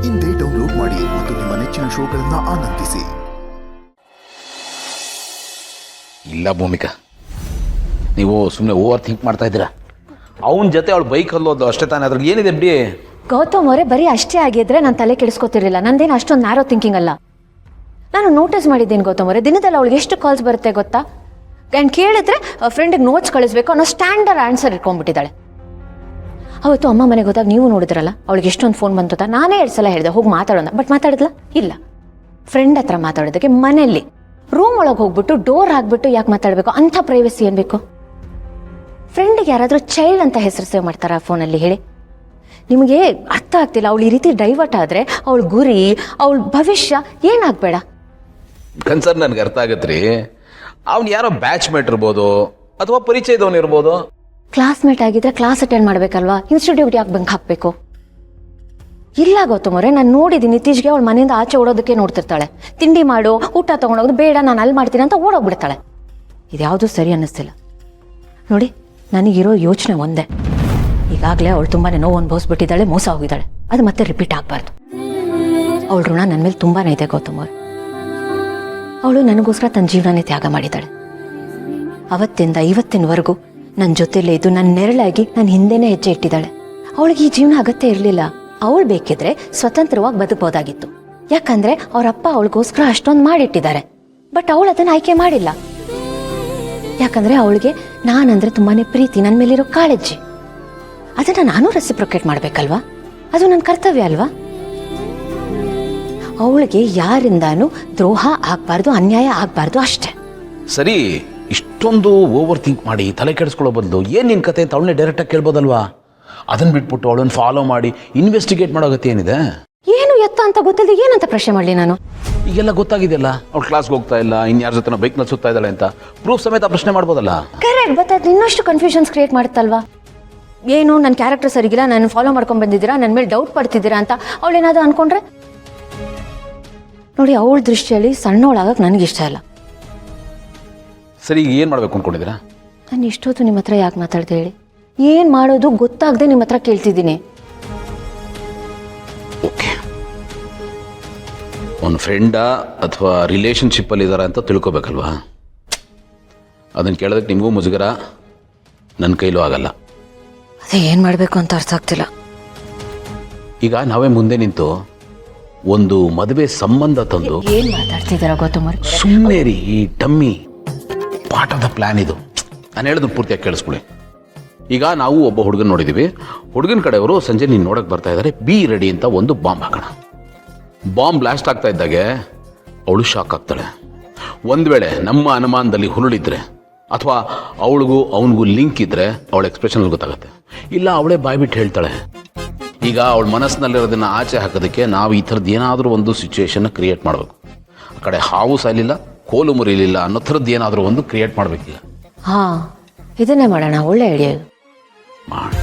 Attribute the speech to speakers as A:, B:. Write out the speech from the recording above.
A: ಇಂದೇ ಡೌನ್ಲೋಡ್ ಮಾಡಿ ಮತ್ತು ನಿಮ್ಮ ನೆಚ್ಚಿನ ಶೋಗಳನ್ನು ಆನಂದಿಸಿ.
B: ಇಲ್ಲ ಭೂಮಿಕಾ, ನೀವು ಸುಮ್ಮನೆ ಓವರ್ ಥಿಂಕ್ ಮಾಡ್ತಾ ಇದ್ದೀರಾ. ಅವನ ಜೊತೆ ಅವಳು ಬೈಕ್ ಅಲ್ಲೋದು ಅಷ್ಟೇ ತಾನೇ, ಅದ್ರಲ್ಲಿ ಏನಿದೆ ಬಿಡಿ.
C: ಗೌತಮ್ ಅವರೇ ಬರೀ ಅಷ್ಟೇ ಆಗಿದ್ರೆ ನಾನು ತಲೆ ಕೆಡಿಸ್ಕೊತಿರ್ಲಿಲ್ಲ. ನಂದೇನು ಅಷ್ಟೊಂದು ನ್ಯಾರೋ ಥಿಂಕಿಂಗ್ ಅಲ್ಲ. ನಾನು ನೋಟಿಸ್ ಮಾಡಿದ್ದೀನಿ ಗೌತಮ್ ಅವರೇ, ದಿನದಲ್ಲಿ ಅವಳಿಗೆ ಎಷ್ಟು ಕಾಲ್ಸ್ ಬರುತ್ತೆ ಗೊತ್ತಾ? ಆ್ಯಂಡ್ ಕೇಳಿದ್ರೆ ಫ್ರೆಂಡಿಗೆ ನೋಟ್ಸ್ ಕಳಿಸ್ಬೇಕು ಅನ್ನೋ ಸ್ಟ್ಯಾಂಡರ್ಡ್ ಆನ್ಸರ್ ಇಟ್ಕೊಂಡ್ಬಿಟ್ಟಿದ್ದಾಳೆ. ಅವತ್ತು ಅಮ್ಮ ಮನೆಗೆ ಹೋದಾಗ ನೀವು ನೋಡಿದ್ರಲ್ಲ, ಅವಳಿಗೆ ಎಷ್ಟೊಂದು ಫೋನ್ ಬಂತ. ನಾನೇ 2 ಸಲ ಹೇಳಿದೆ ಹೋಗಿ ಮಾತಾಡೋಣ, ಬಟ್ ಮಾತಾಡಿದ್ಲ ಇಲ್ಲ. ಫ್ರೆಂಡ್ ಹತ್ರ ಮಾತಾಡೋದಕ್ಕೆ ಮನೆಯಲ್ಲಿ ರೂಮ್ ಒಳಗೆ ಹೋಗ್ಬಿಟ್ಟು ಡೋರ್ ಹಾಕ್ಬಿಟ್ಟು ಯಾಕೆ ಮಾತಾಡಬೇಕು? ಅಂಥ ಪ್ರೈವಸಿ ಏನು ಬೇಕು? ಫ್ರೆಂಡಿಗೆ ಯಾರಾದರೂ ಚೈಲ್ಡ್ ಅಂತ ಹೆಸರು ಸೇವ್ ಮಾಡ್ತಾರಾ ಫೋನಲ್ಲಿ? ಹೇಳಿ, ನಿಮಗೆ ಅರ್ಥ ಆಗ್ತಿಲ್ಲ. ಅವಳು ಈ ರೀತಿ ಡೈವರ್ಟ್ ಆದರೆ ಅವಳ ಗುರಿ, ಅವಳ ಭವಿಷ್ಯ ಏನಾಗಬೇಡ.
B: ಕನ್ಸರ್ನ್ ನನಗೆ ಅರ್ಥ ಆಗತ್ತೆ ರೀ. ಅವ್ನು ಯಾರೋ ಬ್ಯಾಚ್ ಮೇಟ್ ಇರ್ಬೋದು ಅಥವಾ ಪರಿಚಯದವನು ಇರ್ಬೋದು.
C: ಕ್ಲಾಸ್ಮೇಟ್ ಆಗಿದ್ರೆ ಕ್ಲಾಸ್ ಅಟೆಂಡ್ ಮಾಡಬೇಕಲ್ವಾ? ಇನ್ಸ್ಟಿಟ್ಯೂಟ್ ಯಾಕೆ ಬಂಕ್ ಹಾಕಬೇಕು? ಇಲ್ಲ ಗೌತಮ್ ಅವರೇ, ನಾನು ನೋಡಿದ್ದೀನಿ ಇತ್ತೀಚೆಗೆ ಅವಳು ಮನೆಯಿಂದ ಆಚೆ ಓಡೋದಕ್ಕೆ ನೋಡ್ತಿರ್ತಾಳೆ. ತಿಂಡಿ ಮಾಡು, ಊಟ ತೊಗೊಂಡೋಗೋದು ಬೇಡ, ನಾನು ಅಲ್ಲಿ ಮಾಡ್ತೀನಿ ಅಂತ ಓಡೋಗ್ಬಿಡ್ತಾಳೆ. ಇದ್ಯಾವುದೂ ಸರಿ ಅನ್ನಿಸ್ತಿಲ್ಲ ನೋಡಿ. ನನಗಿರೋ ಯೋಚನೆ ಒಂದೇ, ಈಗಾಗಲೇ ಅವಳು ತುಂಬಾ ನೋವು ಅನುಭವಿಸ್ಬಿಟ್ಟಿದ್ದಾಳೆ, ಮೋಸ ಹೋಗಿದ್ದಾಳೆ. ಅದು ಮತ್ತೆ ರಿಪೀಟ್ ಆಗಬಾರ್ದು. ಅವಳ ಋಣ ನನ್ನ ಮೇಲೆ ತುಂಬಾ ಇದೆ ಗೌತಮ್ ಅವ್ರು. ಅವಳು ನನಗೋಸ್ಕರ ತನ್ನ ಜೀವನನೇ ತ್ಯಾಗ ಮಾಡಿದ್ದಾಳೆ. ಅವತ್ತಿಂದ ಇವತ್ತಿನವರೆಗೂ ನನ್ನ ಜೊತೆಲೇ ಇದ್ದು ನನ್ನ ನೆರಳಾಗಿ ನನ್ನ ಹಿಂದೆನೇ ಹೆಜ್ಜೆ ಇಟ್ಟಿದ್ದಾಳೆ. ಅವಳಿಗೆ ಈ ಜೀವನ ಅಗತ್ಯ ಇರಲಿಲ್ಲ. ಅವಳು ಬೇಕಿದ್ರೆ ಸ್ವತಂತ್ರವಾಗಿ ಬದುಕಬಹುದಾಗಿತ್ತು. ಯಾಕಂದ್ರೆ ಅವರಪ್ಪ ಅವಳಿಗೋಸ್ಕರ ಅಷ್ಟೊಂದು ಮಾಡಿಟ್ಟಿದ್ದಾರೆ. ಬಟ್ ಅವಳು ಅದನ್ನು ಆಯ್ಕೆ ಮಾಡಿಲ್ಲ. ಯಾಕಂದ್ರೆ ಅವಳಿಗೆ ನಾನಂದ್ರೆ ತುಂಬಾನೇ ಪ್ರೀತಿ, ನನ್ನ ಮೇಲಿರೋ ಕಾಳಜಿ. ಅದನ್ನ ನಾನು ರೆಸಿಪ್ರೊಕೇಟ್ ಮಾಡ್ಬೇಕಲ್ವಾ? ಅದು ನನ್ನ ಕರ್ತವ್ಯ ಅಲ್ವಾ? ಅವಳಿಗೆ ಯಾರಿಂದಾನು ದ್ರೋಹ ಆಗ್ಬಾರ್ದು, ಅನ್ಯಾಯ ಆಗ್ಬಾರ್ದು ಅಷ್ಟೇ.
B: ಸರಿ, ಇಷ್ಟೊಂದು ಓವರ್ ಥಿಂಕ್ ಮಾಡಿ ತಲೆ ಕೆಡಿಸ್ಕೊಳ್ಳೋ ಬದಲು ಏನು ನಿನ್ನ ಕತೆ ಅಂತ ಅವಳನ್ನೇ ಡೈರೆಕ್ಟಾಗಿ ಕೇಳ್ಬೋದಲ್ವಾ? ಅದನ್ನು ಬಿಟ್ಬಿಟ್ಟು ಅವಳನ್ನು ಫಾಲೋ ಮಾಡಿ ಇನ್ವೆಸ್ಟಿಗೇಟ್ ಮಾಡೋ ಗತಿ ಏನಿದೆ?
C: ಏನು ಎತ್ತ ಅಂತ ಗೊತ್ತಿಲ್ಲದೆ ಏನಂತ ಪ್ರಶ್ನೆ ಮಾಡಲಿ ನಾನು?
B: ಈಗೆಲ್ಲ ಗೊತ್ತಾಗಿದೆಯಲ್ಲ, ಅವ್ಳು ಕ್ಲಾಸ್ಗೆ ಹೋಗ್ತಾ ಇಲ್ಲ, ಇನ್ಯಾರ ಜೊತೆ ಬೈಕ್ನಲ್ಲಿ ಸುತ್ತಾ ಇದ್ದಾಳೆ ಅಂತ ಪ್ರೂಫ್ ಸಮೇತ ಪ್ರಶ್ನೆ ಮಾಡ್ಬೋದಲ್ಲ?
C: ಕರೆಕ್ಟ್, ಬಟ್ ಅದು ಇನ್ನಷ್ಟು ಕನ್ಫ್ಯೂಷನ್ಸ್ ಕ್ರಿಯೇಟ್ ಮಾಡುತ್ತಲ್ವಾ? ಏನು ನನ್ನ ಕ್ಯಾರೆಕ್ಟರ್ ಸರಿಗಿಲ್ಲ, ನಾನು ಫಾಲೋ ಮಾಡ್ಕೊಂಡು ಬಂದಿದ್ದೀರಾ, ನನ್ನ ಮೇಲೆ ಡೌಟ್ ಪಡ್ತಿದ್ದೀರಾ ಅಂತ ಅವಳೇನಾದ್ರು ಅನ್ಕೊಂಡ್ರೆ? ನೋಡಿ, ಅವಳ ದೃಷ್ಟಿಯಲ್ಲಿ ಸಣ್ಣವಳಾಗಕ್ಕೆ ನನಗಿಷ್ಟ ಇಲ್ಲ.
B: ಸರಿ, ಈಗ ಏನು ಮಾಡಬೇಕು ಅಂದ್ಕೊಂಡಿದ್ದೀರಾ?
C: ನಾನು ಇಷ್ಟೊತ್ತು ನಿಮ್ಮ ಹತ್ರ ಯಾಕೆ ಮಾತಾಡ್ದೆ ಹೇಳಿ? ಏನು ಮಾಡೋದು ಗೊತ್ತಾಗದೆ ನಿಮ್ಮ ಹತ್ರ ಕೇಳ್ತಿದ್ದೀನಿ.
B: ಓಕೆ, ಒಂದು ಫ್ರೆಂಡಾ ಅಥವಾ ರಿಲೇಷನ್ಶಿಪ್ಪಲ್ಲಿ ಇದ್ದಾರಾ ಅಂತ ತಿಳ್ಕೊಬೇಕಲ್ವಾ? ಅದನ್ನು ಕೇಳೋದಕ್ಕೆ ನಿಮಗೂ ಮುಜುಗರ, ನನ್ನ ಕೈಲೂ ಆಗಲ್ಲ.
C: ಅದೇ ಏನು ಮಾಡಬೇಕು ಅಂತ ಅರ್ಥ ಆಗ್ತಿಲ್ಲ.
B: ಈಗ ನಾವೇ ಮುಂದೆ ನಿಂತು ಒಂದು ಮದುವೆ ಸಂಬಂಧ ತಂದು
C: ಏನು ಮಾತಾಡ್ತಿದ್ದೀರಾ ಗೌತಮ್ ಅವ್ರೆ?
B: ಸುಮ್ಮನೆ ರೀ, ಈ dummy part of the plan ಇದು. ನಾನು ಹೇಳಿದ್ರು ಪೂರ್ತಿಯಾಗಿ ಕೇಳಿಸ್ಕೊಳ್ಳಿ. ಈಗ ನಾವು ಒಬ್ಬ ಹುಡುಗನ ನೋಡಿದ್ದೀವಿ. ಹುಡುಗನ ಕಡೆಯವರು ಸಂಜೆ ನೀನು ನೋಡೋಕೆ ಬರ್ತಾ ಇದ್ದಾರೆ, ಬಿ ರೆಡಿ ಅಂತ ಒಂದು ಬಾಂಬ್ ಹಾಕೋಣ. ಬಾಂಬ್ ಬ್ಲಾಸ್ಟ್ ಆಗ್ತಾ ಇದ್ದಾಗೆ ಅವಳು ಶಾಕ್ ಆಗ್ತಾಳೆ. ಒಂದು ವೇಳೆ ನಮ್ಮ ಅನುಮಾನದಲ್ಲಿ ಹುರುಳಿದ್ರೆ ಅಥವಾ ಅವಳಿಗೂ ಅವನಿಗೂ ಲಿಂಕ್ ಇದ್ದರೆ ಅವಳ ಎಕ್ಸ್ಪ್ರೆಷನಲ್ಲಿ ಗೊತ್ತಾಗುತ್ತೆ. ಇಲ್ಲ ಅವಳೇ ಬಾಯ್ಬಿಟ್ಟು ಹೇಳ್ತಾಳೆ. ಈಗ ಅವಳ ಮನಸ್ಸಿನಲ್ಲಿರೋದನ್ನು ಆಚೆ ಹಾಕೋದಕ್ಕೆ ನಾವು ಈ ಥರದ್ದು ಏನಾದರೂ ಒಂದು ಸಿಚುವೇಶನ್ನ ಕ್ರಿಯೇಟ್ ಮಾಡಬೇಕು. ಆ ಕಡೆ ಹಾವು ಸಾಯಲಿಲ್ಲ, ಕೋಲು ಮುರಿಲಿಲ್ಲ ಅನ್ನೋ ಥರದ್ದು ಏನಾದರೂ ಒಂದು ಕ್ರಿಯೇಟ್ ಮಾಡಬೇಕೀಗ.
C: ಹಾಂ, ಇದನ್ನೇ ಮಾಡೋಣ. ಒಳ್ಳೆ ಐಡಿಯಾ ಇದು.
B: ಮಾಡಿ